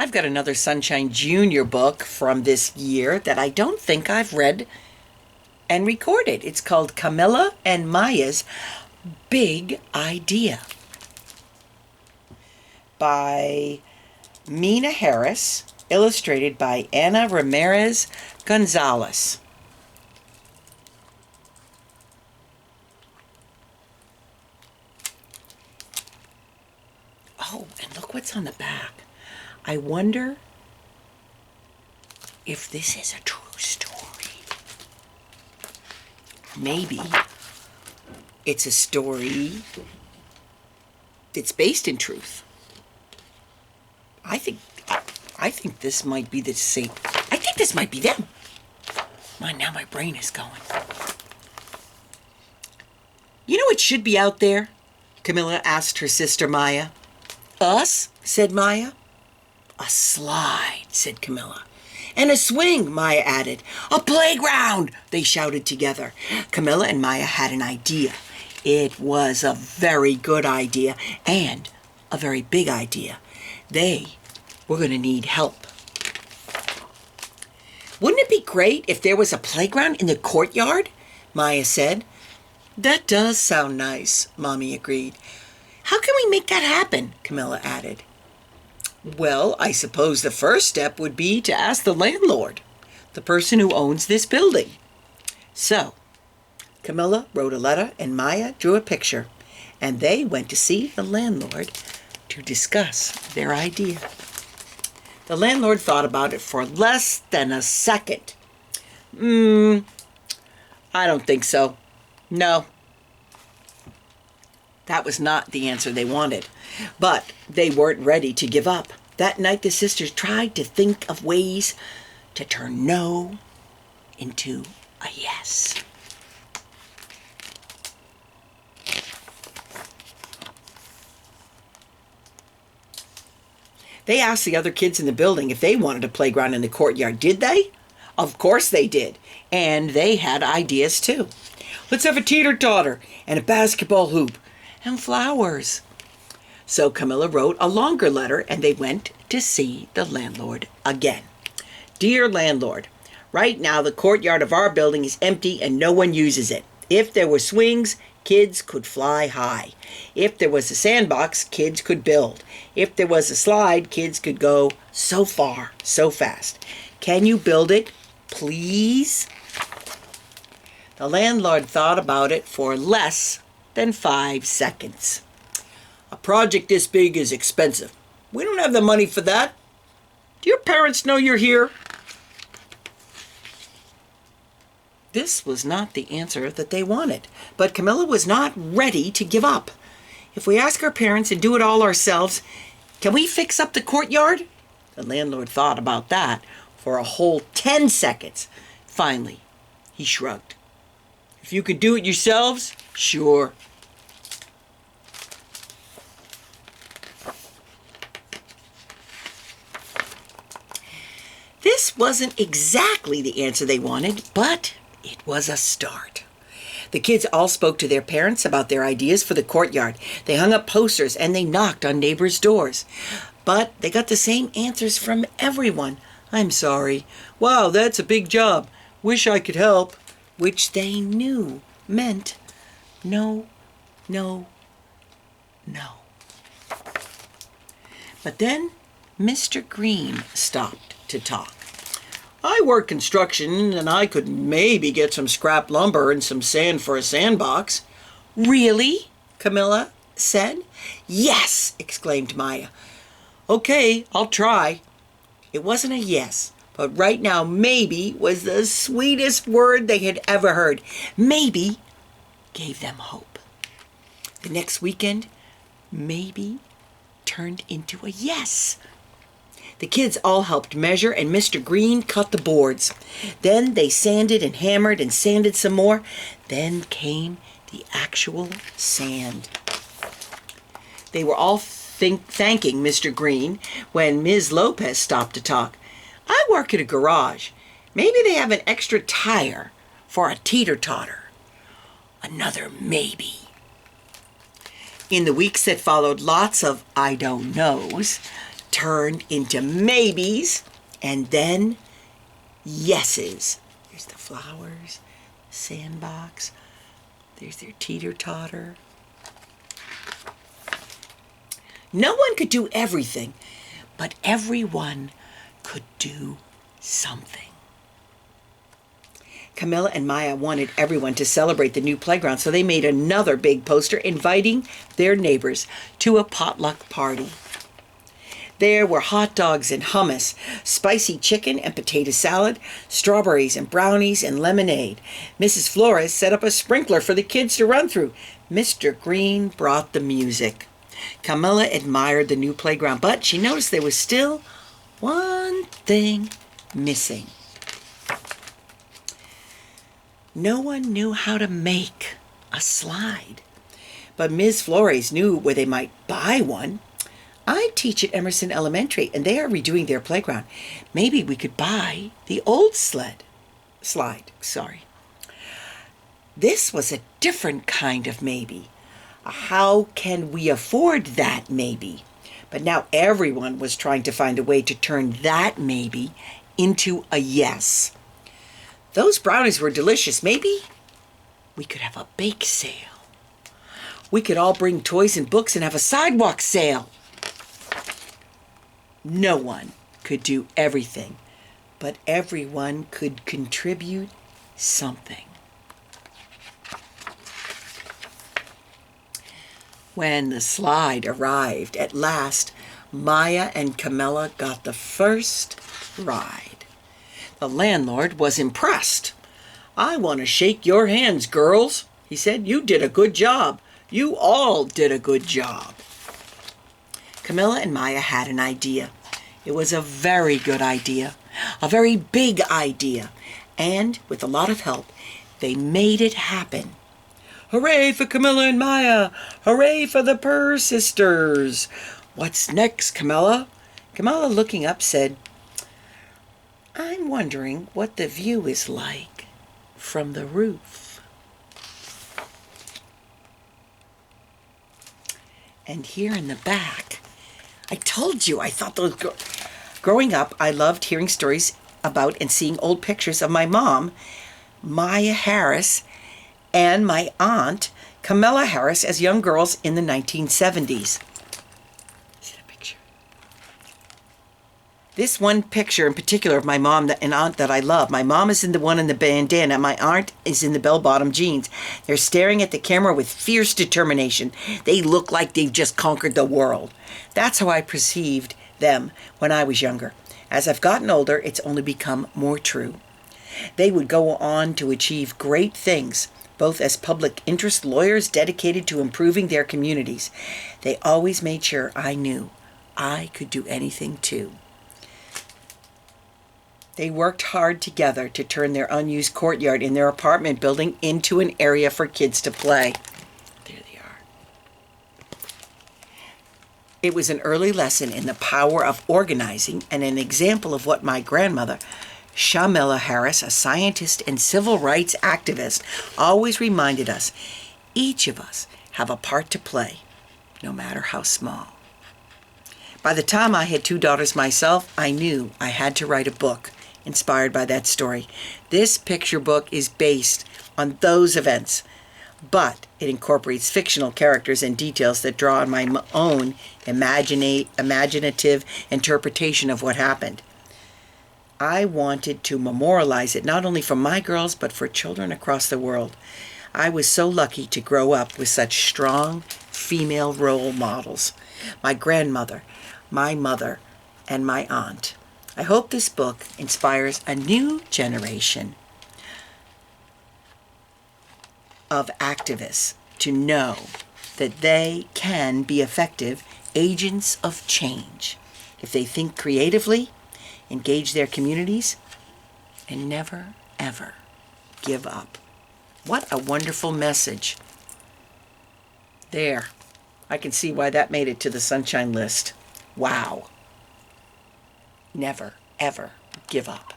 I've got another Sunshine Junior book from this year that I don't think I've read and recorded. It's called Kamala and Maya's Big Idea by Mina Harris, illustrated by Ana Ramirez Gonzalez. Oh, and look what's on the back. I wonder if this is a true story. Maybe it's a story that's based in truth. I think this might be the same. I think this might be them. Now my brain is going. You know what should be out there? Camilla asked her sister Maya. Us? Said Maya. A slide, said Camilla. And a swing, Maya added. A playground, they shouted together. Camilla and Maya had an idea. It was a very good idea and a very big idea. They were going to need help. Wouldn't it be great if there was a playground in the courtyard? Maya said. That does sound nice, Mommy agreed. How can we make that happen? Camilla added. Well, I suppose the first step would be to ask the landlord, the person who owns this building. So, Camilla wrote a letter and Maya drew a picture, and they went to see the landlord to discuss their idea. The landlord thought about it for less than a second. I don't think so. No. That was not the answer they wanted, but they weren't ready to give up. That night, the sisters tried to think of ways to turn no into a yes. They asked the other kids in the building if they wanted a playground in the courtyard. Did they? Of course they did. And they had ideas too. Let's have a teeter-totter and a basketball hoop and flowers. So Camilla wrote a longer letter and they went to see the landlord again. Dear landlord, right now the courtyard of our building is empty and no one uses it. If there were swings, kids could fly high. If there was a sandbox, kids could build. If there was a slide, kids could go so far, so fast. Can you build it, please? The landlord thought about it for less than 5 seconds. A project this big is expensive. We don't have the money for that. Do your parents know you're here? This was not the answer that they wanted, but Camilla was not ready to give up. If we ask our parents and do it all ourselves, can we fix up the courtyard? The landlord thought about that for a whole 10 seconds. Finally, he shrugged. If you could do it yourselves, sure. This wasn't exactly the answer they wanted, but it was a start. The kids all spoke to their parents about their ideas for the courtyard. They hung up posters and they knocked on neighbors' doors. But they got the same answers from everyone. I'm sorry. Wow, that's a big job. Wish I could help. Which they knew meant no, no, no. But then Mr. Green stopped to talk. I work construction and I could maybe get some scrap lumber and some sand for a sandbox. Really? Camilla said. Yes, exclaimed Maya. Okay, I'll try. It wasn't a yes, but right now maybe was the sweetest word they had ever heard. Maybe gave them hope. The next weekend, maybe turned into a yes. The kids all helped measure and Mr. Green cut the boards. Then they sanded and hammered and sanded some more. Then came the actual sand. They were all thanking Mr. Green when Ms. Lopez stopped to talk. I work at a garage. Maybe they have an extra tire for a teeter-totter. Another maybe. In the weeks that followed, lots of I don't knows turned into maybes and then yeses. There's the flowers, sandbox, there's their teeter-totter. No one could do everything, but everyone could do something. Camilla and Maya wanted everyone to celebrate the new playground, so they made another big poster inviting their neighbors to a potluck party. There were hot dogs and hummus, spicy chicken and potato salad, strawberries and brownies and lemonade. Mrs. Flores set up a sprinkler for the kids to run through. Mr. Green brought the music. Camilla admired the new playground, but she noticed there was still one thing missing. No one knew how to make a slide, but Ms. Flores knew where they might buy one. I teach at Emerson Elementary, and they are redoing their playground. Maybe we could buy the old slide. This was a different kind of maybe. How can we afford that maybe? But now everyone was trying to find a way to turn that maybe into a yes. Those brownies were delicious. Maybe we could have a bake sale. We could all bring toys and books and have a sidewalk sale. No one could do everything, but everyone could contribute something. When the slide arrived at last, Maya and Camilla got the first ride. The landlord was impressed. "I want to shake your hands, girls," he said. "You did a good job. You all did a good job." Camilla and Maya had an idea. It was a very good idea, a very big idea, and with a lot of help, they made it happen. Hooray for Camilla and Maya! Hooray for the Purr sisters! What's next, Camilla? Camilla, looking up, said, "I'm wondering what the view is like from the roof." And here in the back, I told you, I thought those... Growing up, I loved hearing stories about and seeing old pictures of my mom, Maya Harris, and my aunt, Kamala Harris, as young girls in the 1970s. See the picture? This one picture in particular of my mom and aunt that I love. My mom is in the one in the bandana. My aunt is in the bell-bottom jeans. They're staring at the camera with fierce determination. They look like they've just conquered the world. That's how I perceived them when I was younger. As I've gotten older, it's only become more true. They would go on to achieve great things, both as public interest lawyers dedicated to improving their communities. They always made sure I knew I could do anything too. They worked hard together to turn their unused courtyard in their apartment building into an area for kids to play. There they are. It was an early lesson in the power of organizing and an example of what my grandmother, Kamala Harris, a scientist and civil rights activist, always reminded us. Each of us have a part to play, no matter how small. By the time I had 2 daughters myself, I knew I had to write a book inspired by that story. This picture book is based on those events, but it incorporates fictional characters and details that draw on my own imaginative interpretation of what happened. I wanted to memorialize it not only for my girls, but for children across the world. I was so lucky to grow up with such strong female role models. My grandmother, my mother, and my aunt. I hope this book inspires a new generation of activists to know that they can be effective agents of change if they think creatively, engage their communities, and never, ever give up. What a wonderful message. There. I can see why that made it to the Sunshine List. Wow. Never, ever give up.